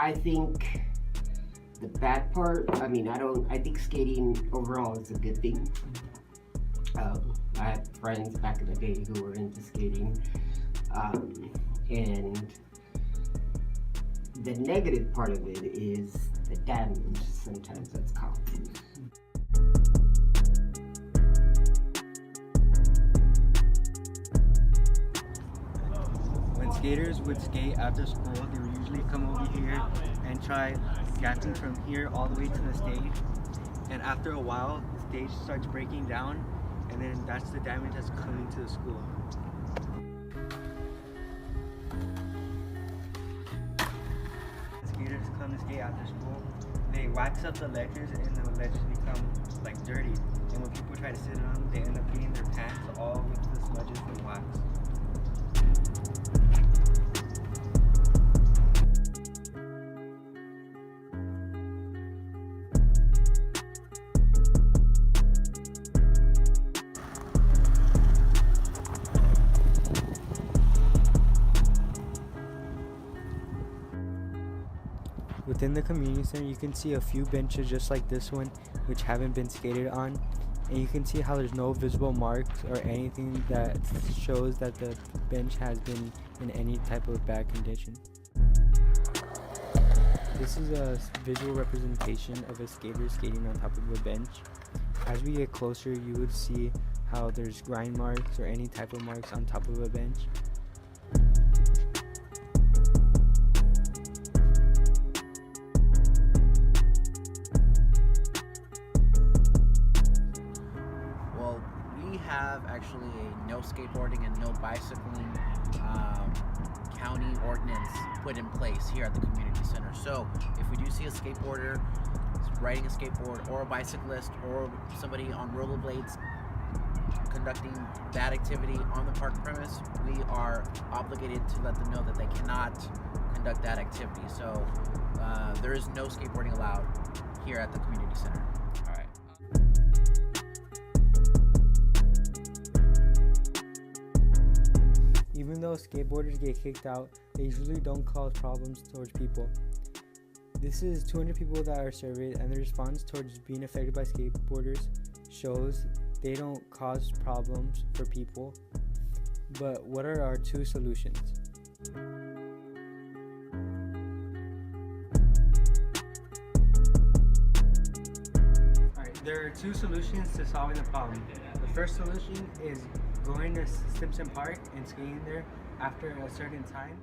I think the bad part, I think skating overall is a good thing. I had friends back in the day who were into skating, and the negative part of it is the damage sometimes that's caused. When skaters would skate after school, they would usually come over here and try gapping from here all the way to the stage. And after a while, the stage starts breaking down, and then that's the damage that's coming to the school. Skaters come to skate after school, they wax up the ledges, and the ledges become like dirty. And when people try to sit on them, they end up getting their pants all with the smudges from wax. Within the community center, you can see a few benches just like this one, which haven't been skated on, and you can see how there's no visible marks or anything that shows that the bench has been in any type of bad condition. This is a visual representation of a skater skating on top of a bench. As we get closer, you would see how there's grind marks or any type of marks on top of a bench. We have actually a no skateboarding and no bicycling county ordinance put in place here at the community center. So if we do see a skateboarder riding a skateboard or a bicyclist or somebody on rollerblades conducting that activity on the park premise, we are obligated to let them know that they cannot conduct that activity. So there is no skateboarding allowed here at the community center. All right. Even though skateboarders get kicked out, they usually don't cause problems towards people. This is 200 people that are surveyed, and the response towards being affected by skateboarders shows they don't cause problems for people. But what are our two solutions? Alright, there are two solutions to solving the problem. The first solution is going to Simpson Park and skating there after a certain time.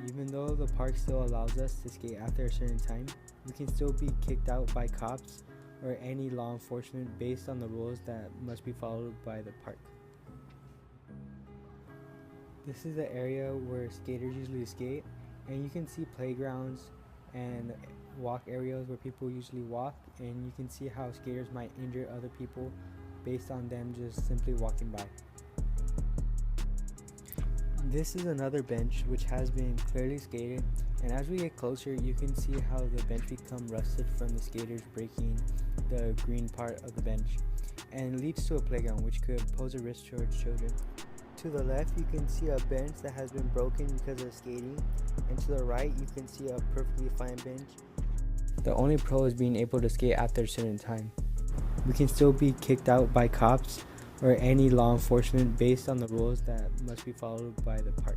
Even though the park still allows us to skate after a certain time, we can still be kicked out by cops or any law enforcement based on the rules that must be followed by the park. This is the area where skaters usually skate, and you can see playgrounds and walk areas where people usually walk, and you can see how skaters might injure other people based on them just simply walking by. This is another bench which has been clearly skated, and as we get closer you can see how the bench become rusted from the skaters breaking the green part of the bench, and leads to a playground which could pose a risk towards children. To the left you can see a bench that has been broken because of skating, and to the right you can see a perfectly fine bench. The only pro is being able to skate after a certain time. We can still be kicked out by cops or any law enforcement based on the rules that must be followed by the park.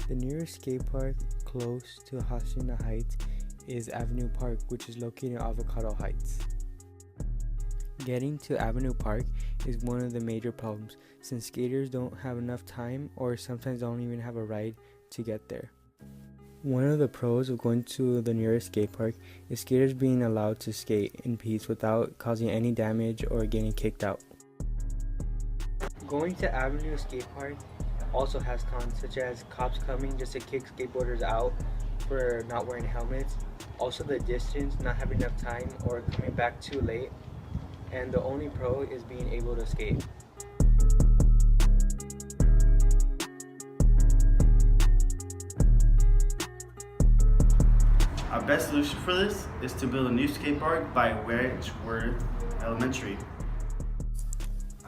The nearest skate park close to Hacienda Heights is Avenue Park, which is located in Avocado Heights. Getting to Avenue Park is one of the major problems, since skaters don't have enough time or sometimes don't even have a ride to get there. One of the pros of going to the nearest skate park is skaters being allowed to skate in peace without causing any damage or getting kicked out. Going to Avenue Skate Park also has cons, such as cops coming just to kick skateboarders out for not wearing helmets, also the distance, not having enough time, or coming back too late, and the only pro is being able to skate. Our best solution for this is to build a new skate park by Wedgeworth Elementary.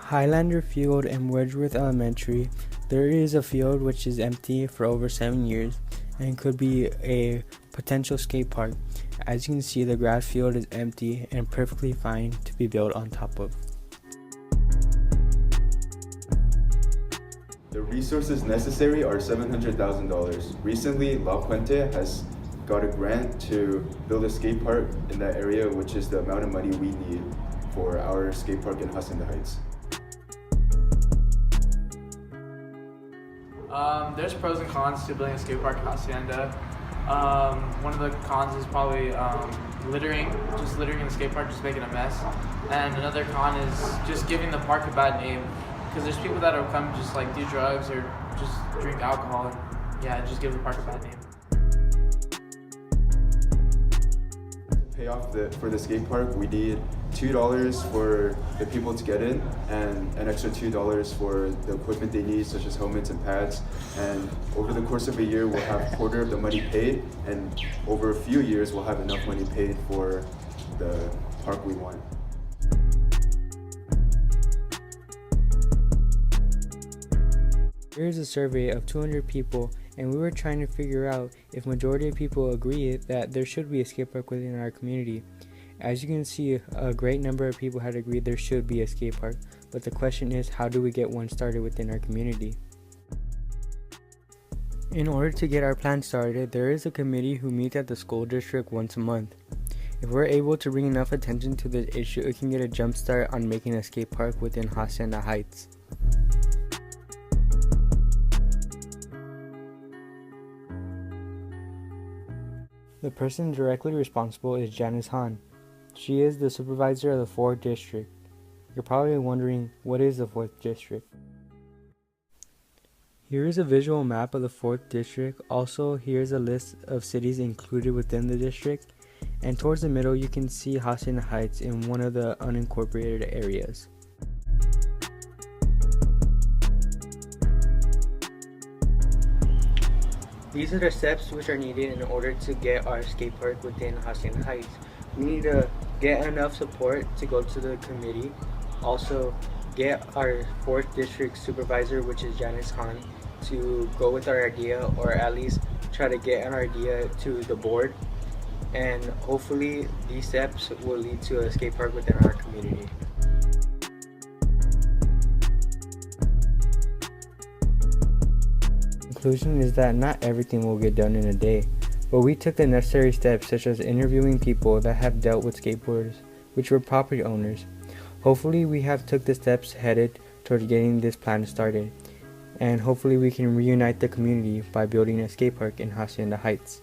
Highlander Field and Wedgeworth Elementary, there is a field which is empty for over 7 years and could be a potential skate park. As you can see, the grass field is empty and perfectly fine to be built on top of. The resources necessary are $700,000. Recently, La Puente has got a grant to build a skate park in that area, which is the amount of money we need for our skate park in Hacienda Heights. There's pros and cons to building a skate park in Hacienda. One of the cons is probably littering in the skate park, just making a mess. And another con is just giving the park a bad name, because there's people that will come just like do drugs or just drink alcohol, and yeah, just give the park a bad name. To pay off for the skate park, we need $2 for the people to get in and an extra $2 for the equipment they need, such as helmets and pads. And over the course of a year, we'll have a quarter of the money paid, and over a few years, we'll have enough money paid for the park we want. Here's a survey of 200 people, and we were trying to figure out if majority of people agree that there should be a skate park within our community. As you can see, a great number of people had agreed there should be a skate park, but the question is, how do we get one started within our community? In order to get our plan started, there is a committee who meets at the school district once a month. If we're able to bring enough attention to this issue, it can get a jump start on making a skate park within Hacienda Heights. The person directly responsible is Janice Han. She is the supervisor of the 4th district. You're probably wondering, what is the 4th district? Here is a visual map of the 4th district. Also, here's a list of cities included within the district. And towards the middle, you can see Hacienda Heights in one of the unincorporated areas. These are the steps which are needed in order to get our skate park within Hacienda Heights. We need to get enough support to go to the committee. Also, get our 4th district supervisor, which is Janice Han, to go with our idea, or at least try to get an idea to the board. And hopefully these steps will lead to a skate park within our community. Conclusion is that not everything will get done in a day, but we took the necessary steps, such as interviewing people that have dealt with skateboarders, which were property owners. Hopefully we have took the steps headed towards getting this plan started, and hopefully we can reunite the community by building a skate park in Hacienda Heights.